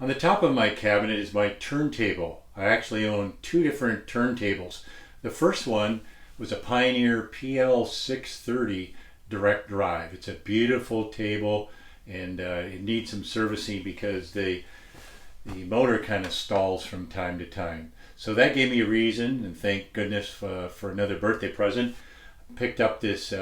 On the top of my cabinet is my turntable. I actually own two different turntables. The first one was a Pioneer PL630 direct drive. It's a beautiful table, and it needs some servicing because the motor kind of stalls from time to time. So that gave me a reason, and thank goodness for another birthday present. Picked up this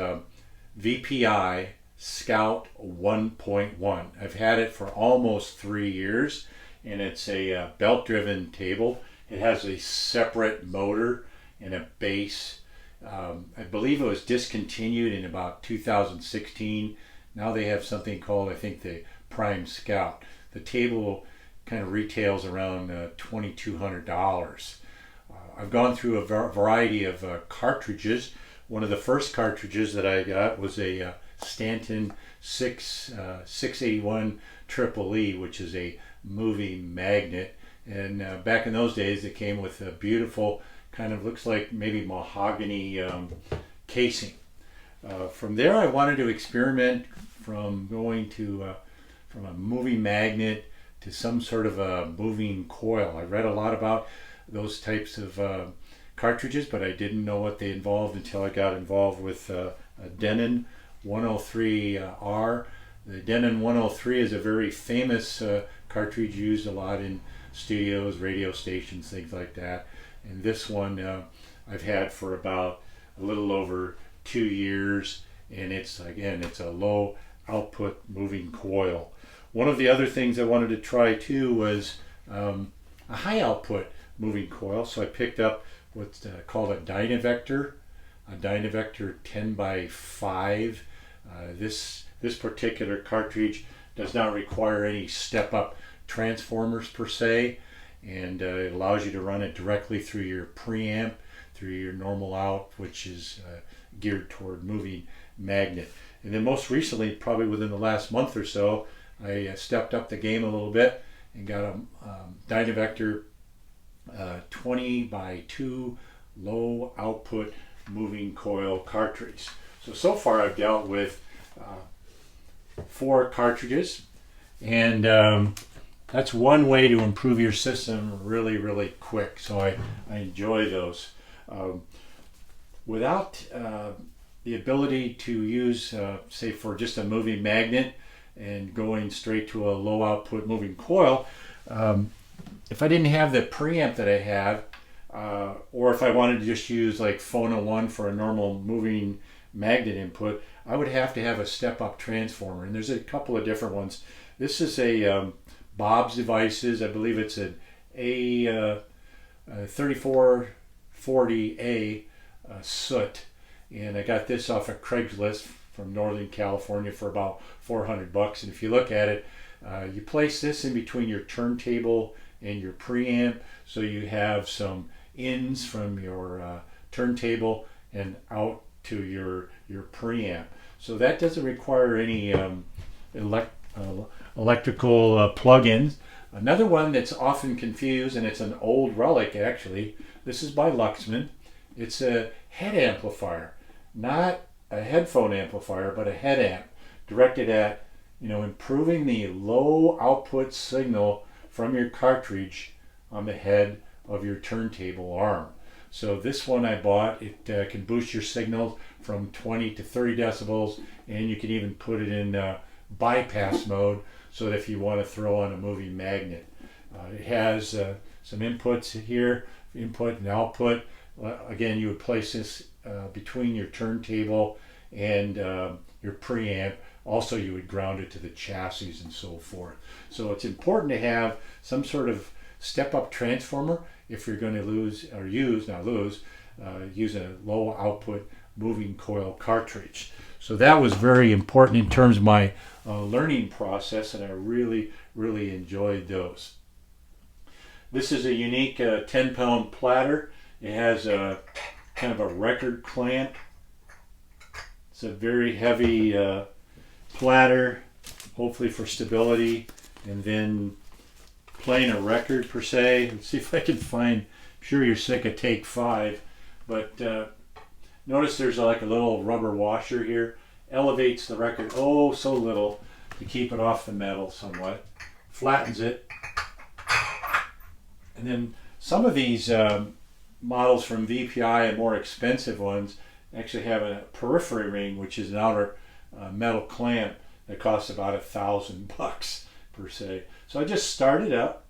VPI Scout 1.1. I've had it for almost 3 years, and it's a belt-driven table. It has a separate motor and a base. I believe it was discontinued in about 2016. Now they have something called, I think, the Prime Scout. The table kind of retails around $2,200. I've gone through a variety of cartridges. One of the first cartridges that I got was a Stanton 681 Triple E, which is a moving magnet. And back in those days, it came with a beautiful, kind of looks like maybe mahogany casing. From there, I wanted to experiment from going to from a moving magnet to some sort of a moving coil. I read a lot about those types of cartridges, but I didn't know what they involved until I got involved with a Denon 103R. The Denon 103 is a very famous cartridge used a lot in studios, radio stations, things like that. And this one I've had for about a little over 2 years, and it's a low output moving coil. One of the other things I wanted to try too was a high output moving coil, so I picked up what's called a Dynavector 10x5. This particular cartridge does not require any step-up transformers per se, and it allows you to run it directly through your preamp, through your normal out, which is geared toward moving magnet. And then most recently, probably within the last month or so, I stepped up the game a little bit and got a Dynavector 20x2 low output moving coil cartridge. So far I've dealt with 4 cartridges, and that's one way to improve your system really quick. So I enjoy those. Without the ability to use, say, for just a moving magnet and going straight to a low output moving coil, if I didn't have the preamp that I have, or if I wanted to just use like Phono 1 for a normal moving magnet input, I would have to have a step-up transformer, and there's a couple of different ones. This is a Bob's Devices. I believe it's an A3440A soot, and I got this off of Craigslist from Northern California for about $400. And if you look at it, you place this in between your turntable and your preamp, so you have some ins from your turntable and out to your preamp. So that doesn't require any electrical plug-ins. Another one that's often confused, and it's an old relic actually, this is by Luxman. It's a head amplifier, not a headphone amplifier, but a head amp directed at, improving the low output signal from your cartridge on the head of your turntable arm. So this one I bought, it can boost your signal from 20 to 30 decibels, and you can even put it in bypass mode, so that if you want to throw on a moving magnet. It has some inputs here, input and output. Again, you would place this between your turntable and your preamp. Also, you would ground it to the chassis and so forth. So it's important to have some sort of step-up transformer if you're going to use a low output moving coil cartridge. So that was very important in terms of my learning process, and I really enjoyed those. This is a unique 10-pound platter. It has a kind of a record clamp. It's a very heavy platter, hopefully for stability, and then playing a record per se. Let's see if I can find, I'm sure you're sick of take 5, but notice there's like a little rubber washer here. Elevates the record so little to keep it off the metal somewhat. Flattens it, And then some of these models from VPI and more expensive ones actually have a periphery ring, which is an outer metal clamp that costs about $1,000 per se. So I just started up,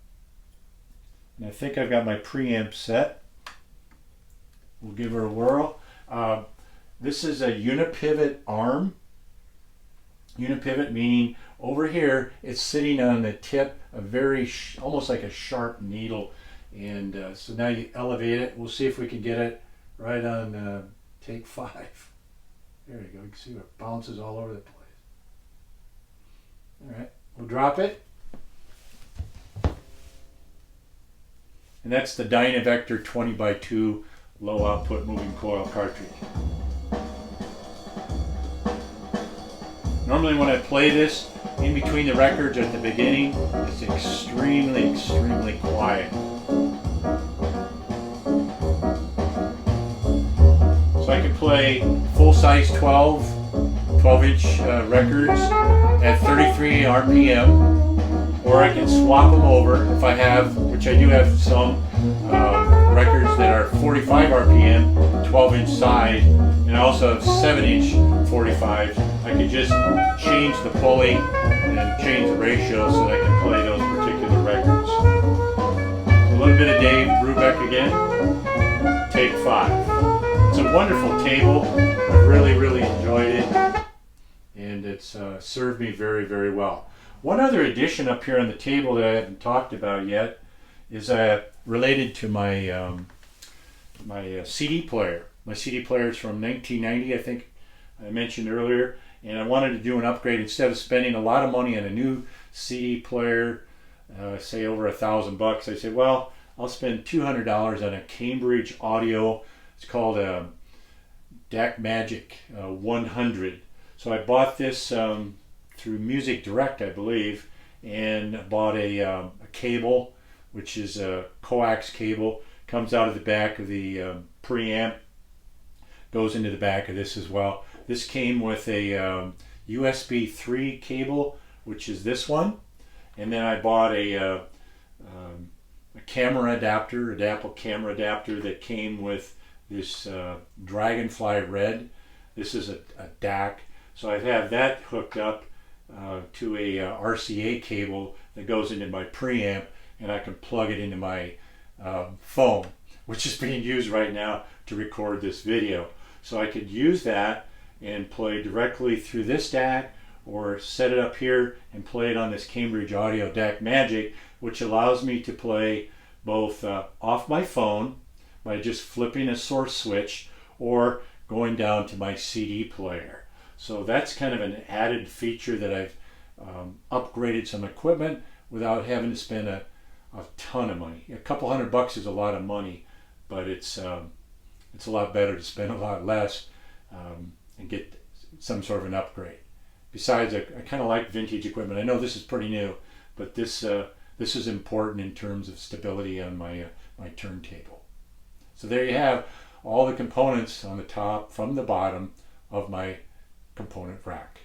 and I think I've got my preamp set. We'll give her a whirl. This is a unipivot arm. Unipivot meaning over here it's sitting on the tip, a very almost like a sharp needle. And so now you elevate it. We'll see if we can get it right on take 5. There you go. You can see it bounces all over the place. All right, we'll drop it. And that's the Dynavector 20x2 low output moving coil cartridge. Normally when I play this in between the records at the beginning, it's extremely, extremely quiet. So I can play full-size 12-inch records at 33 RPM, or I can swap them over if I have, which I do have some records that are 45 RPM, 12-inch size, and I also have 7-inch 45s. I can just change the pulley and change the ratio so that I can play those particular records. So a little bit of Dave Brubeck again, take 5. It's a wonderful table. I really, really enjoyed it, and it's served me very, very well. One other addition up here on the table that I haven't talked about yet is related to my my CD player. My CD player is from 1990, I think I mentioned earlier, and I wanted to do an upgrade. Instead of spending a lot of money on a new CD player, say over $1,000, I said, well, I'll spend $200 on a Cambridge Audio. It's called a DAC Magic 100. So I bought this through Music Direct, I believe, and bought a cable, which is a coax cable. Comes out of the back of the preamp, goes into the back of this as well. This came with a USB 3 cable, which is this one, and then I bought a camera adapter, a Apple camera adapter that came with this Dragonfly Red. This is a DAC, so I have that hooked up to a RCA cable that goes into my preamp, and I can plug it into my phone, which is being used right now to record this video. So I could use that and play directly through this DAC, or set it up here and play it on this Cambridge Audio DAC Magic, which allows me to play both off my phone by just flipping a source switch or going down to my CD player. So that's kind of an added feature that I've upgraded some equipment without having to spend a ton of money. A couple $100 is a lot of money, but it's a lot better to spend a lot less and get some sort of an upgrade. Besides, I kind of like vintage equipment. I know this is pretty new, but this is important in terms of stability on my my turntable. So there you have all the components on the top from the bottom of my component rack.